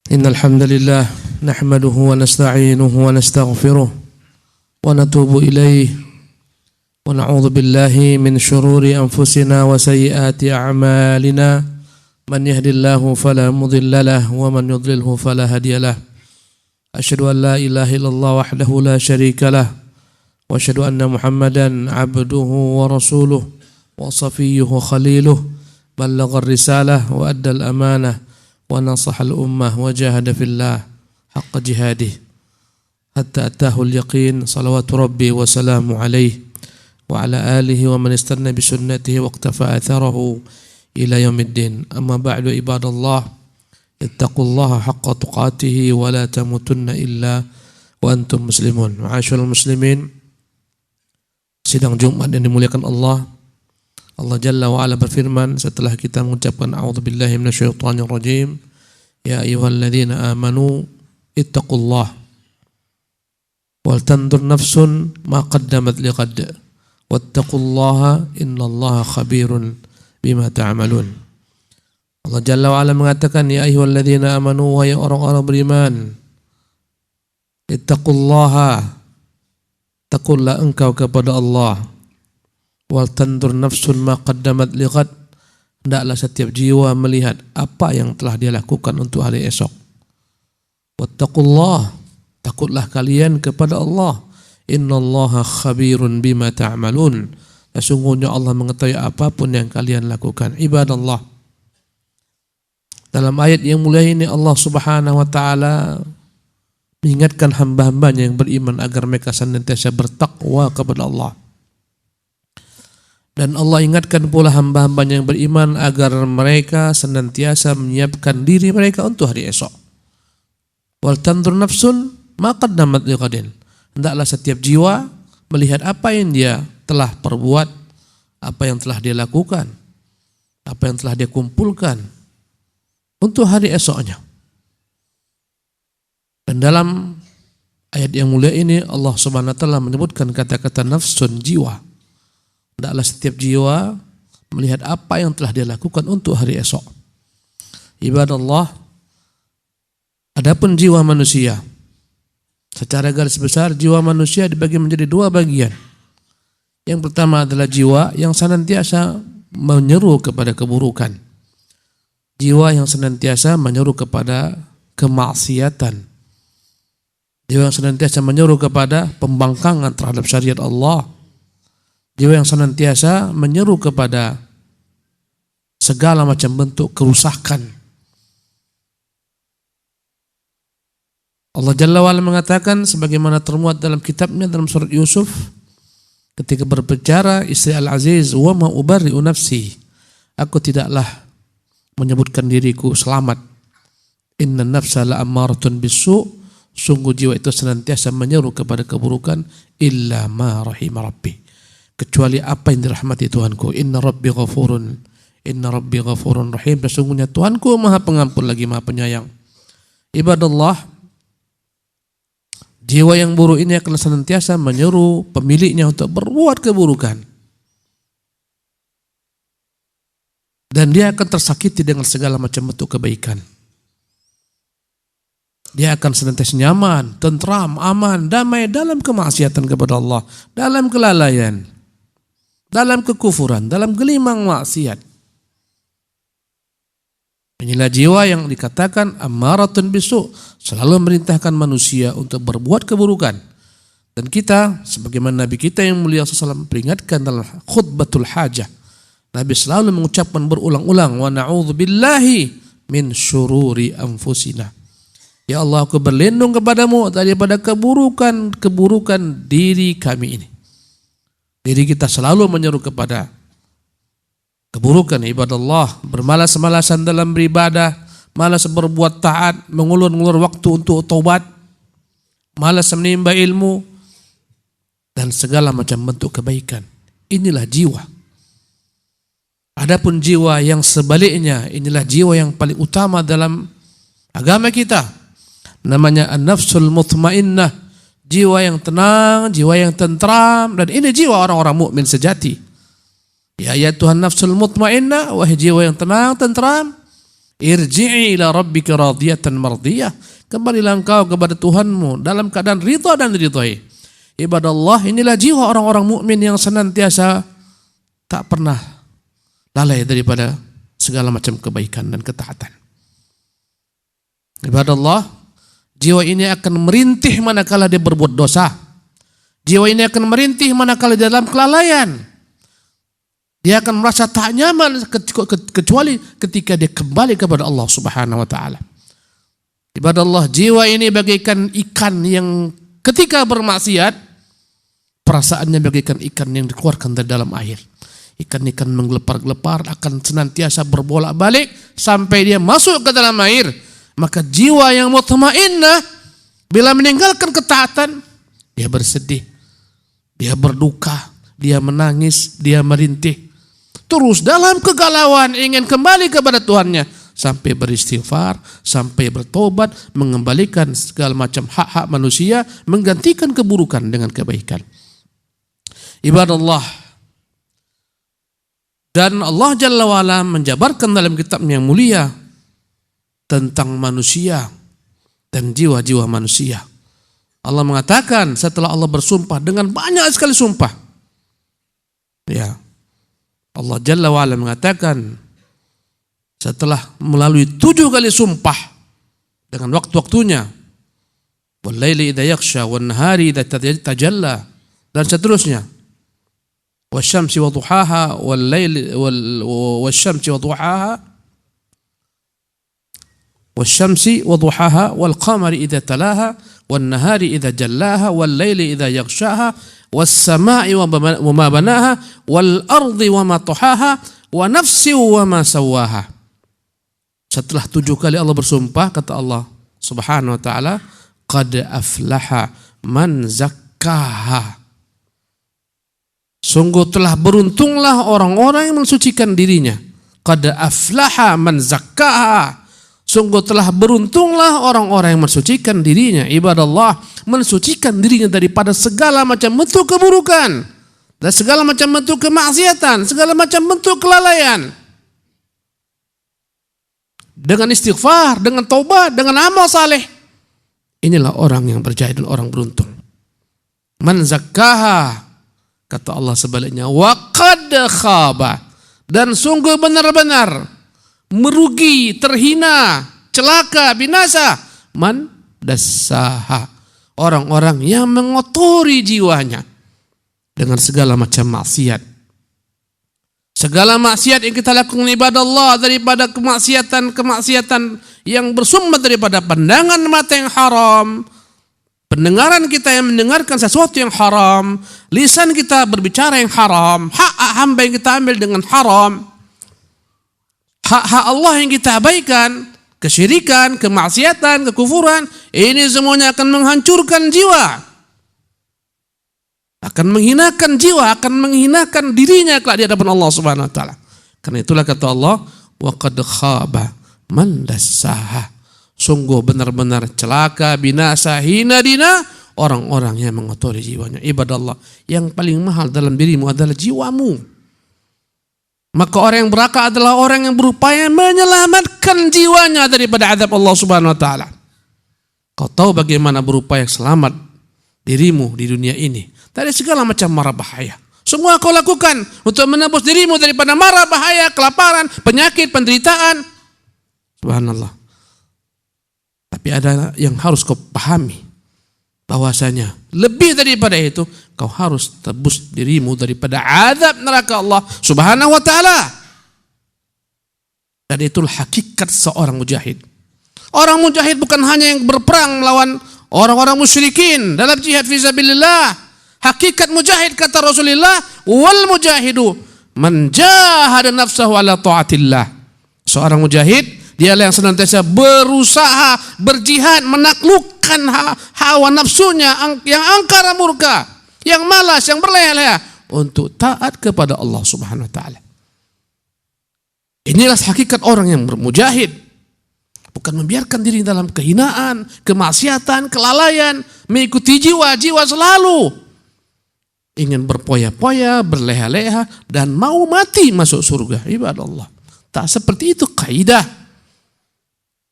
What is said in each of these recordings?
إن الحمد لله نحمده ونستعينه ونستغفره ونتوب إليه ونعوذ بالله من شرور أنفسنا وسيئات أعمالنا من يهد الله فلا مضل له ومن يضلله فلا هادي له أشهد أن لا إله إلا الله وحده لا شريك له وأشهد أن محمدا عبده ورسوله وصفيه خليله بلغ الرسالة وأدى الأمانة ونصح الأمة وجاهد في الله حق جهاده حتى أتاه اليقين صلوات ربي وسلامه عليه وعلى آله ومن استنى بسنته واقتفى أثره إلى يوم الدين أما بعد عباد الله اتقوا الله حق تقاته ولا تموتن إلا وأنتم مسلمون. Ma'asyiral muslimin, sidang Jumat yang dimuliakan Allah Jalla wa'ala berfirman setelah kita mengucapkan a'udzubillahi minasyaitonirrajim, ya ayyuhalladzina amanu ittaqullah wal tandur nafsun ma qaddamat lighad wattaqullaha innallaha khabirun bima ta'malun. Allah Jalla wa'ala mengatakan, ya ayyuhalladzina amanu, wahai orang-orang beriman, ittaqullaha, takullah engkau kepada Allah, wal tandur nafsun ma qaddamat lighad, hendaklah setiap jiwa melihat apa yang telah dia lakukan untuk hari esok. Wattaqullah, takutlah kalian kepada Allah, innallaha khabirun bima ta'malun, sesungguhnya Allah mengetahui apapun yang kalian lakukan. Ibadallah, dalam ayat yang mulia ini Allah Subhanahu wa taala mengingatkan hamba-hambanya yang beriman agar mereka senantiasa bertakwa kepada Allah. Dan Allah ingatkan pula hamba-hambanya yang beriman agar mereka senantiasa menyiapkan diri mereka untuk hari esok. Wal tandur nafsun ma qaddamat lighadin, hendaklah setiap jiwa melihat apa yang dia telah perbuat, apa yang telah dia lakukan, apa yang telah dia kumpulkan untuk hari esoknya. Dan dalam ayat yang mulia ini Allah Subhanahu wa taala menyebutkan kata-kata nafsun, jiwa. Hendaklah setiap jiwa melihat apa yang telah dia lakukan untuk hari esok. Ibadallah, adapun jiwa manusia, secara garis besar jiwa manusia dibagi menjadi dua bagian. Yang pertama adalah jiwa yang senantiasa menyeru kepada keburukan, jiwa yang senantiasa menyeru kepada kemaksiatan, jiwa yang senantiasa menyeru kepada pembangkangan terhadap syariat Allah, jiwa yang senantiasa menyeru kepada segala macam bentuk kerusakan. Allah Jalla wa'ala mengatakan sebagaimana termuat dalam kitabnya dalam surat Yusuf ketika berbicara istri Al-Aziz, wa ma ubarri'u nafsi, aku tidaklah menyebutkan diriku selamat, inna nafsa la'ammaratun bisu', sungguh jiwa itu senantiasa menyeru kepada keburukan, illa ma rahima rabbi, kecuali apa yang dirahmati Tuhanku. Inna rabbi ghafurun rahim, sesungguhnya Tuhanku maha pengampun lagi maha penyayang. Ibadallah, jiwa yang buruk ini akan senantiasa menyeru pemiliknya untuk berbuat keburukan, dan dia akan tersakiti dengan segala macam bentuk kebaikan. Dia akan senantiasa nyaman, tentram, aman, damai dalam kemaksiatan kepada Allah, dalam kelalaian, dalam kekufuran, dalam gelimang maksiat. Inilah jiwa yang dikatakan ammaratun bisu', selalu merintahkan manusia untuk berbuat keburukan. Dan kita, sebagaimana Nabi kita yang mulia SAW peringatkan dalam khutbatul hajah, Nabi selalu mengucapkan berulang-ulang, wa na'udzubillahi min syururi anfusina, ya Allah, aku berlindung kepadamu daripada keburukan diri kami ini. Diri kita selalu menyeru kepada keburukan. Ibadallah, bermalas-malasan dalam beribadah, malas berbuat taat, mengulur-ngulur waktu untuk taubat, malas menimba ilmu, dan segala macam bentuk kebaikan. Inilah jiwa. Adapun jiwa yang sebaliknya, inilah jiwa yang paling utama dalam agama kita, namanya an-nafsul mutmainnah, jiwa yang tenang, jiwa yang tentram, dan ini jiwa orang-orang mukmin sejati. Ya Tuhan nafsul mutmainnah, wahai jiwa yang tenang, tentram, Irji'i ila rabbika radiyatan mardiyah. Kembalilah engkau kepada Tuhanmu dalam keadaan ridha dan ridhai. Ibadallah, inilah jiwa orang-orang mukmin yang senantiasa tak pernah lalai daripada segala macam kebaikan dan ketaatan. Ibadallah, jiwa ini akan merintih manakala dia berbuat dosa. Jiwa ini akan merintih manakala dalam kelalaian. Dia akan merasa tak nyaman kecuali ketika dia kembali kepada Allah Subhanahu wa taala. Ibadallah, jiwa ini bagaikan ikan yang ketika bermaksiat perasaannya bagaikan ikan yang dikeluarkan dari dalam air. Ikan-ikan menggelepar-gelepar akan senantiasa berbolak-balik sampai dia masuk ke dalam air. Maka jiwa yang mutmainnah bila meninggalkan ketaatan, dia bersedih, dia berduka, dia menangis, dia merintih. Terus dalam kegalauan ingin kembali kepada Tuhannya, sampai beristighfar, sampai bertobat, mengembalikan segala macam hak-hak manusia, menggantikan keburukan dengan kebaikan. Ibadallah, dan Allah Jalla wa'ala menjabarkan dalam kitab yang mulia tentang manusia dan jiwa-jiwa manusia. Allah mengatakan setelah Allah bersumpah dengan banyak sekali sumpah. Ya, Allah Jalla wa'ala mengatakan setelah melalui 7 kali sumpah dengan waktu-waktunya, wal laili idza yaghsha wan nahari idza tajalla, dan seterusnya, wasyamsi wa duhaha wal laili wasyamsi wa duhaha wasyamsi wa duhaha wal qamari idza talaha wan nahari idza jallaha wal laili idza yaghshaha was samai wa ma banaha wal ardi wa ma tahaha wa nafsi wa ma sawaha. Setelah 7 kali Allah bersumpah, kata Allah Subhanahu wa taala, qad aflaha man zakkaha. Sungguh telah beruntunglah orang-orang yang mensucikan dirinya. Qad aflaha man zakkaha. Sungguh telah beruntunglah orang-orang yang mensucikan dirinya. Ibadallah, mensucikan dirinya daripada segala macam bentuk keburukan dan segala macam bentuk kemaksiatan, segala macam bentuk kelalaian. Dengan istighfar, dengan taubat, dengan amal saleh. Inilah orang yang berjaya dan orang beruntung. Man zakkaha, kata Allah sebaliknya, wa qad khaba, dan sungguh benar-benar merugi, terhina, celaka, binasa, man dassaha, orang-orang yang mengotori jiwanya dengan segala macam maksiat. Segala maksiat yang kita lakukan ibadah Allah, daripada kemaksiatan yang bersumber daripada pandangan mata yang haram, pendengaran kita yang mendengarkan sesuatu yang haram, lisan kita berbicara yang haram, hak hamba yang kita ambil dengan haram, hak-hak Allah yang kita abaikan, kesyirikan, kemaksiatan, kekufuran, ini semuanya akan menghancurkan jiwa. Akan menghinakan jiwa, akan menghinakan dirinya kelak di hadapan Allah Subhanahu wa taala. Karena itulah kata Allah, wa qad khaba man dassaha. Sungguh benar-benar celaka, binasa, hina dina orang-orang yang mengotori jiwanya. Ibadah Allah, yang paling mahal dalam dirimu adalah jiwamu. Maka orang yang berakal adalah orang yang berupaya menyelamatkan jiwanya daripada azab Allah Subhanahu wa taala. Kau tahu bagaimana berupaya selamat dirimu di dunia ini dari segala macam mara bahaya. Semua kau lakukan untuk menebus dirimu daripada mara bahaya, kelaparan, penyakit, penderitaan. Subhanallah. Tapi ada yang harus kau pahami, bahwasanya lebih daripada itu, kau harus tebus dirimu daripada azab neraka Allah Subhanahu wa taala. Dan itulah hakikat seorang mujahid. Orang mujahid bukan hanya yang berperang melawan orang-orang musyrikin dalam jihad fisabilillah. Hakikat mujahid, kata Rasulullah, wal mujahidu man jahada nafsahu ala taatillah. Seorang mujahid, dialah yang senantiasa berusaha, berjihad, menaklukkan hawa nafsunya yang angkara murka, yang malas, yang berleha-leha untuk taat kepada Allah Subhanahu wa taala. Inilah hakikat orang yang bermujahid. Bukan membiarkan diri dalam kehinaan, kemaksiatan, kelalaian, mengikuti jiwa-jiwa selalu ingin berpoya-poya, berleha-leha, dan mau mati masuk surga. Ibadah Allah, tak seperti itu kaidah.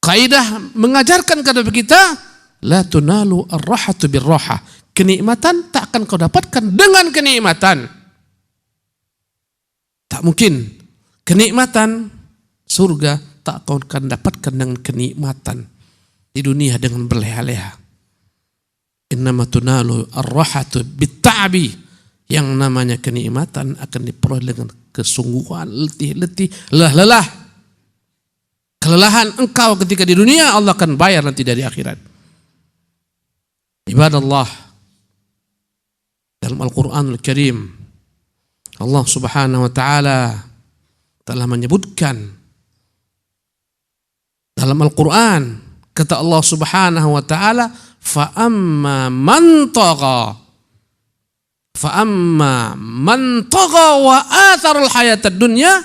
Kaidah mengajarkan kepada kita, la tunalu ar-rahatu bir-rahah. Kenikmatan tak akan kau dapatkan dengan kenikmatan. Tak mungkin. Kenikmatan surga tak kau akan dapatkan dengan kenikmatan di dunia dengan berleha-leha. Innama tunalu ar-rahatu bit-ta'bi. Yang namanya kenikmatan akan diperoleh dengan kesungguhan, letih-letih, lelah-lelah. Kelelahan engkau ketika di dunia Allah akan bayar nanti dari akhirat. Ibadallah, dalam Al-Quranul Karim Allah Subhanahu wa ta'ala telah menyebutkan dalam Al-Quran, kata Allah Subhanahu wa ta'ala, fa'amma man tagha wa atharul hayatad dunya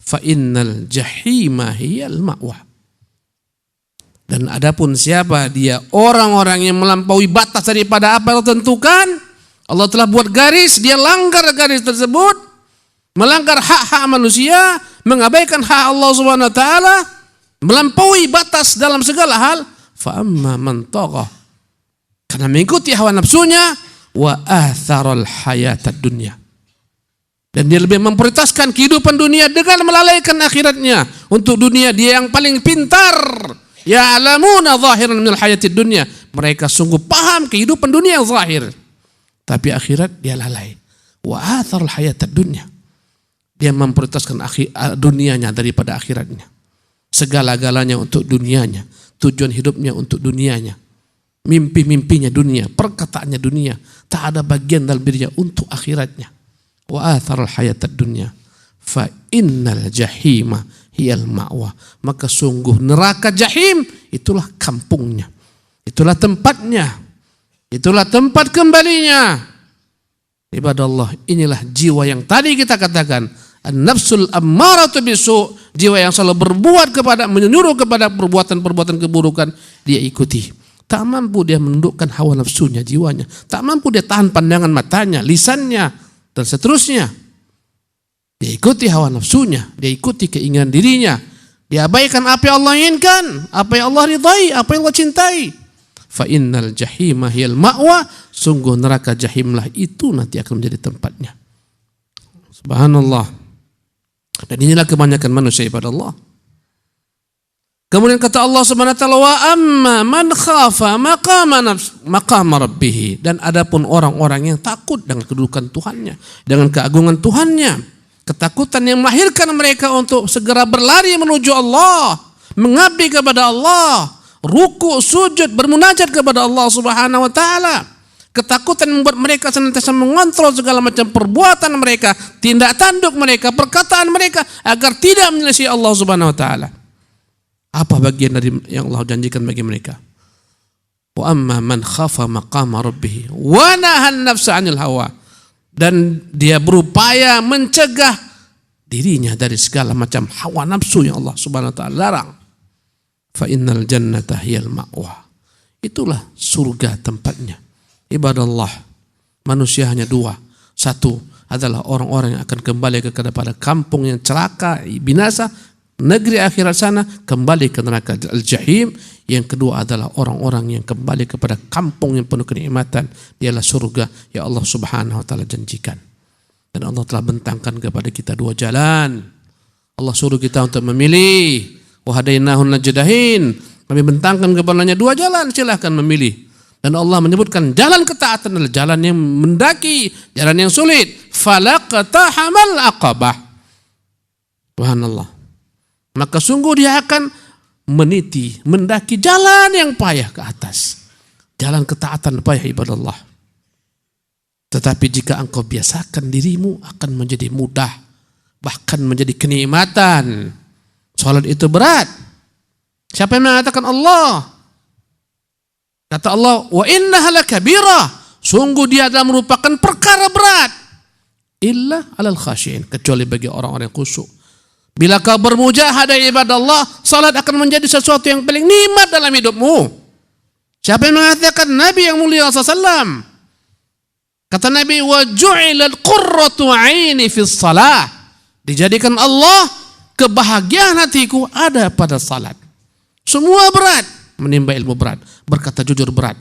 fa innal jahima hiyal ma'wa. Dan adapun siapa dia, orang-orang yang melampaui batas daripada apa yang tentukan, Allah telah buat garis, dia langgar garis tersebut, melanggar hak-hak manusia, mengabaikan hak Allah Subhanahu wa taala, melampaui batas dalam segala hal, fa amma man tagha, karena mengikuti hawa nafsunya, wa atharal hayatad dunya, dan dia lebih memprioritaskan kehidupan dunia dengan melalaikan akhiratnya. Untuk dunia dia yang paling pintar. Ya'lamuna zahiran minal hayatid dunya. Mereka sungguh paham kehidupan dunia yang zahir. Tapi akhirat dia lalai. Wa atharul hayatid dunya. Dia memprioritaskan dunianya daripada akhiratnya. Segala-galanya untuk dunianya. Tujuan hidupnya untuk dunianya. Mimpi-mimpinya dunia. Perkataannya dunia. Tak ada bagian dalam dirinya untuk akhiratnya. Wa atharul hayatad dunya fa innal jahima hiyal ma'wa. Maka sungguh neraka jahim itulah kampungnya, itulah tempatnya, itulah tempat kembalinya. Ibadallah, inilah jiwa yang tadi kita katakan an-nafsul ammaratu bisu, jiwa yang selalu berbuat kepada, menyuruh kepada perbuatan-perbuatan keburukan, dia ikuti. Tak mampu dia menundukkan hawa nafsunya, jiwanya. Tak mampu dia tahan pandangan matanya, lisannya, dan seterusnya. Dia ikuti hawa nafsunya, dia ikuti keinginan dirinya, dia abaikan apa yang Allah inginkan, apa yang Allah ridai, apa yang Allah cintai. Fa innal jahima hiyal ma'wa, sungguh neraka jahimlah itu nanti akan menjadi tempatnya. Subhanallah. Dan inilah kebanyakan manusia ibadah Allah. Kemudian kata Allah Subhanahu wa taala, wa amma man khafa maqama rabbih, dan adapun orang-orang yang takut dengan kedudukan Tuhannya, dengan keagungan Tuhannya, ketakutan yang melahirkan mereka untuk segera berlari menuju Allah, mengabdi kepada Allah, ruku, sujud, bermunajat kepada Allah Subhanahu wa taala. Ketakutan membuat mereka senantiasa mengontrol segala macam perbuatan mereka, tindak tanduk mereka, perkataan mereka agar tidak menyelesaikan Allah Subhanahu wa taala. Apa bagian dari yang Allah janjikan bagi mereka? Wa amma man khafa maqama rabbih wa nahan nafsa 'anil hawa, dan dia berupaya mencegah dirinya dari segala macam hawa nafsu yang Allah Subhanahu wa taala larang. Fa innal jannata hiyal ma'wa. Itulah surga tempatnya. Ibadallah, manusia hanya dua. Satu adalah orang-orang yang akan kembali kepada kampung yang celaka, binasa, negeri akhirat sana, kembali ke neraka al-jahim. Yang kedua adalah orang-orang yang kembali kepada kampung yang penuh kenikmatan, dialah surga yang Allah Subhanahu wa taala janjikan. Dan Allah telah bentangkan kepada kita dua jalan. Allah suruh kita untuk memilih. Wa hadainahun najdain. Kami bentangkan kepadanya dua jalan, silahkan memilih. Dan Allah menyebutkan jalan ketaatan adalah jalan yang mendaki, jalan yang sulit. Falaqtahamal aqabah. Subhanallah. Maka sungguh dia akan meniti, mendaki jalan yang payah ke atas. Jalan ketaatan payah ibadah Allah. Tetapi jika engkau biasakan dirimu, akan menjadi mudah. Bahkan menjadi kenikmatan. Salat itu berat. Siapa yang mengatakan Allah? Kata Allah, wa innaha lakabirah. Sungguh dia adalah merupakan perkara berat. Illa alal khasyin. Kecuali bagi orang-orang yang khusyuk. Bila kau bermujahadah ibadah Allah, salat akan menjadi sesuatu yang paling nikmat dalam hidupmu. Siapa yang mengatakan? Nabi yang mulia SAW. Kata Nabi, wa ju'ilal qurratu 'aini fis salah. Dijadikan Allah kebahagiaan hatiku ada pada salat. Semua berat. Menimba ilmu berat, berkata jujur berat.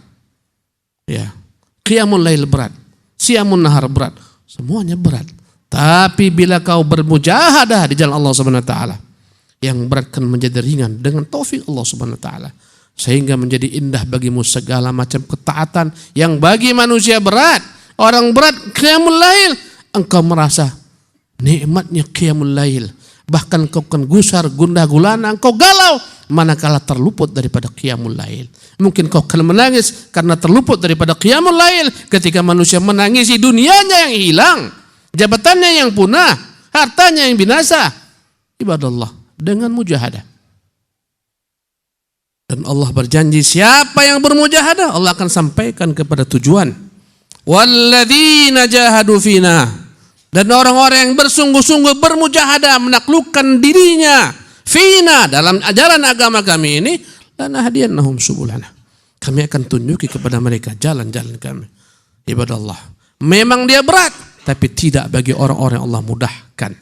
Ya. Qiyamul lail berat, siyamun nahar berat, semuanya berat. Tapi bila kau bermujahadah di jalan Allah Subhanahu wa taala, yang berat kan menjadi ringan dengan taufik Allah Subhanahu wa taala. Sehingga menjadi indah bagimu segala macam ketaatan yang bagi manusia berat. Orang berat qiyamul lail, engkau merasa nikmatnya qiyamul lail. Bahkan kau kan gusar, gundah gulana, engkau galau manakala terluput daripada qiyamul lail. Mungkin kau akan menangis karena terluput daripada qiyamul lail ketika manusia menangisi dunianya yang hilang, jabatannya yang punah, hartanya yang binasa. Ibadallah, dengan mujahadah. Dan Allah berjanji siapa yang bermujahadah, Allah akan sampaikan kepada tujuan. Walladzina jahadu fina. Dan orang-orang yang bersungguh-sungguh bermujahadah menaklukkan dirinya fina dalam ajaran agama kami ini, lanahdiyannahum subulana. Kami akan tunjuki kepada mereka jalan-jalan kami. Ibadallah, memang dia berat, tapi tidak bagi orang-orang yang Allah mudahkan.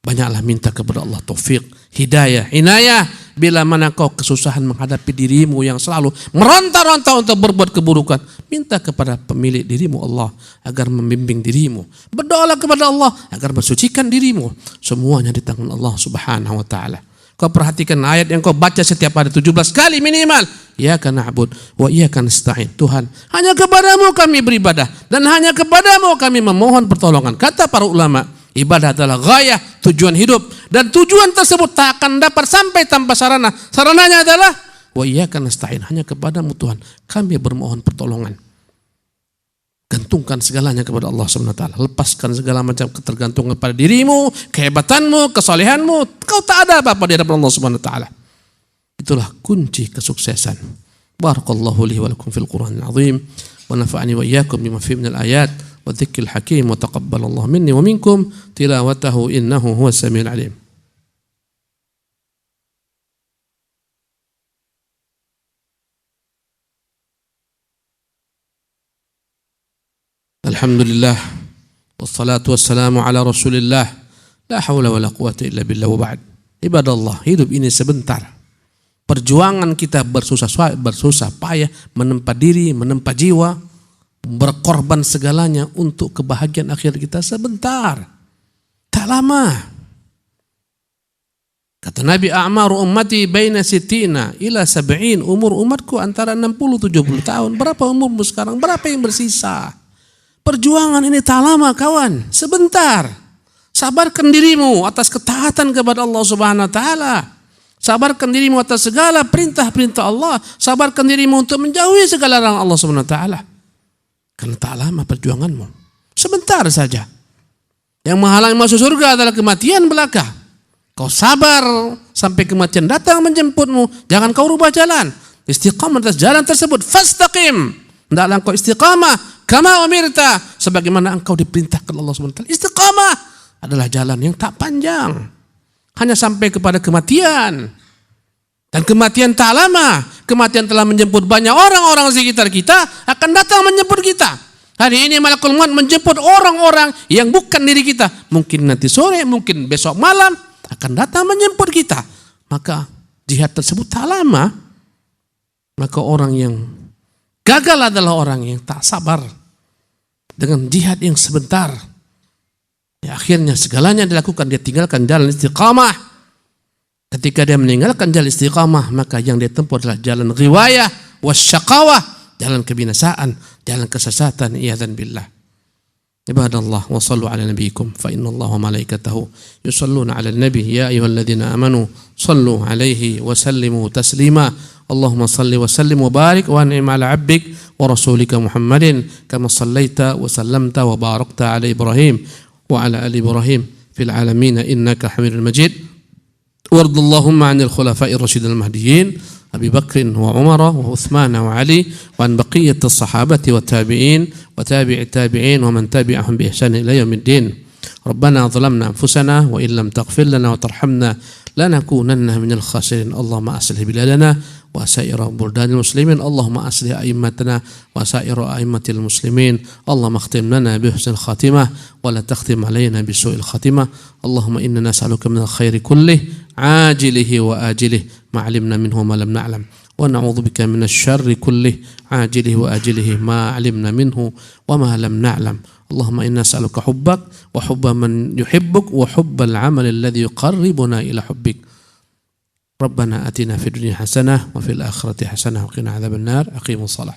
Banyaklah minta kepada Allah taufik, hidayah, inayah. Bila mana kau kesusahan menghadapi dirimu yang selalu meronta-ronta untuk berbuat keburukan, minta kepada pemilik dirimu Allah agar membimbing dirimu. Berdoalah kepada Allah agar mensucikan dirimu. Semuanya di tangan Allah Subhanahu wa taala. Kau perhatikan ayat yang kau baca setiap hari 17 kali minimal. Iyyaka na'bud wa iyyaka nasta'in. Tuhan, hanya kepadamu kami beribadah dan hanya kepadamu kami memohon pertolongan. Kata para ulama, ibadah adalah ghayah, tujuan hidup, dan tujuan tersebut tak akan dapat sampai tanpa sarana. Sarananya adalah wa iyyaka nasta'in, hanya kepadamu Tuhan kami bermohon pertolongan. Gantungkan segalanya kepada Allah Subhanahu wa taala. Lepaskan segala macam ketergantungan pada dirimu, kehebatanmu, kesolehanmu. Kau tak ada apa-apa di hadapan Allah Subhanahu wa taala. Itulah kunci kesuksesan. Barakallahu li wa lakum fil Qur'anil azim wa nafa'ani wa iyyakum bima fihi minal ayat wa dzikril hakim wa taqabbalallahu minni wa minkum tilawatahu innahu huwas samiul alim. Alhamdulillah wassalatu wassalamu ala Rasulillah la haula wala quwata illa billah wa ba'd. Ibadallah, hidup ini sebentar. Perjuangan kita bersusah payah menempa diri, menempa jiwa, berkorban segalanya untuk kebahagiaan akhir kita sebentar. Tak lama. Kata Nabi, a'maru ummati baina sittina ila sab'in. Umur umatku antara 60-70 tahun. Berapa umurmu sekarang? Berapa yang bersisa? Perjuangan ini tak lama kawan, sebentar. Sabarkan dirimu atas ketaatan kepada Allah Subhanahu wa taala. Sabarkan dirimu atas segala perintah-perintah Allah. Sabarkan dirimu untuk menjauhi segala larangan Allah Subhanahu wa taala. Karena tak lama perjuanganmu. Sebentar saja. Yang menghalangi masuk surga adalah kematian belaka. Kau sabar sampai kematian datang menjemputmu. Jangan kau rubah jalan. Istiqamah atas jalan tersebut. Fastaqim. Hendaklah engkau istiqamah kama umirta, sebagaimana engkau diperintahkan Allah SWT. Istiqamah adalah jalan yang tak panjang, hanya sampai kepada kematian. Dan kematian tak lama. Kematian telah menjemput banyak orang-orang sekitar kita, akan datang menjemput kita. Hari ini malakul maut menjemput orang-orang yang bukan diri kita. Mungkin nanti sore, mungkin besok malam akan datang menjemput kita. Maka jihad tersebut tak lama. Maka orang yang gagal adalah orang yang tak sabar dengan jihad yang sebentar. Ya, akhirnya segalanya dilakukan, dia tinggalkan jalan istiqamah. Ketika dia meninggalkan jalan istiqamah, maka yang dia tempuh adalah jalan riwayah wasyaqawah, jalan kebinasaan, jalan kesesatan. Iyadzan billah. Ibadallah, wa sallu ala nabiyikum fa innallaha wa malaikatahu yusalluna ala nabi ya ayyuhalladzina amanu sallu alaihi wa sallimu taslima. Allahumma salli wa sallim wa barik wa an'im ala abdik wa rasulika Muhammadin kama sallaita wa sallamta wa barakta ala Ibrahim wa ala ali Ibrahim fil alamin innaka Hamidul Majid. Wardallahumma 'anil khulafa'ir rasyidil mahdiyyin Abi Bakr wa Umar wa Uthman wa Ali wa an baqiyatis sahabati wa tabi'in wa tabi'i tabi'in wa man tabi'ahum bi ihsan ila yaumiddin. ربنا ظلمنا أنفسنا وإن لم تغفر لنا وترحمنا لنكونن من الخاسرين. اللهم أصلح بلادنا وسائر بلدان المسلمين. اللهم أصلح أئمتنا وسائر أئمة المسلمين. اللهم اختم لنا بحسن الخاتمة ولا تختم علينا بسوء الخاتمة. اللهم إنا نسألك من الخير كله عاجله وآجله ما علمنا منه ما لم نعلم ونعوذ بك من الشر كله عاجله وآجله ما علمنا منه وما لم نعلم اللهم إنا نسألك حبك وحب من يحبك وحب العمل الذي يقربنا إلى حبك ربنا آتنا في الدنيا حسنة وفي الآخرة حسنة وقنا عذاب النار أقيموا الصلاة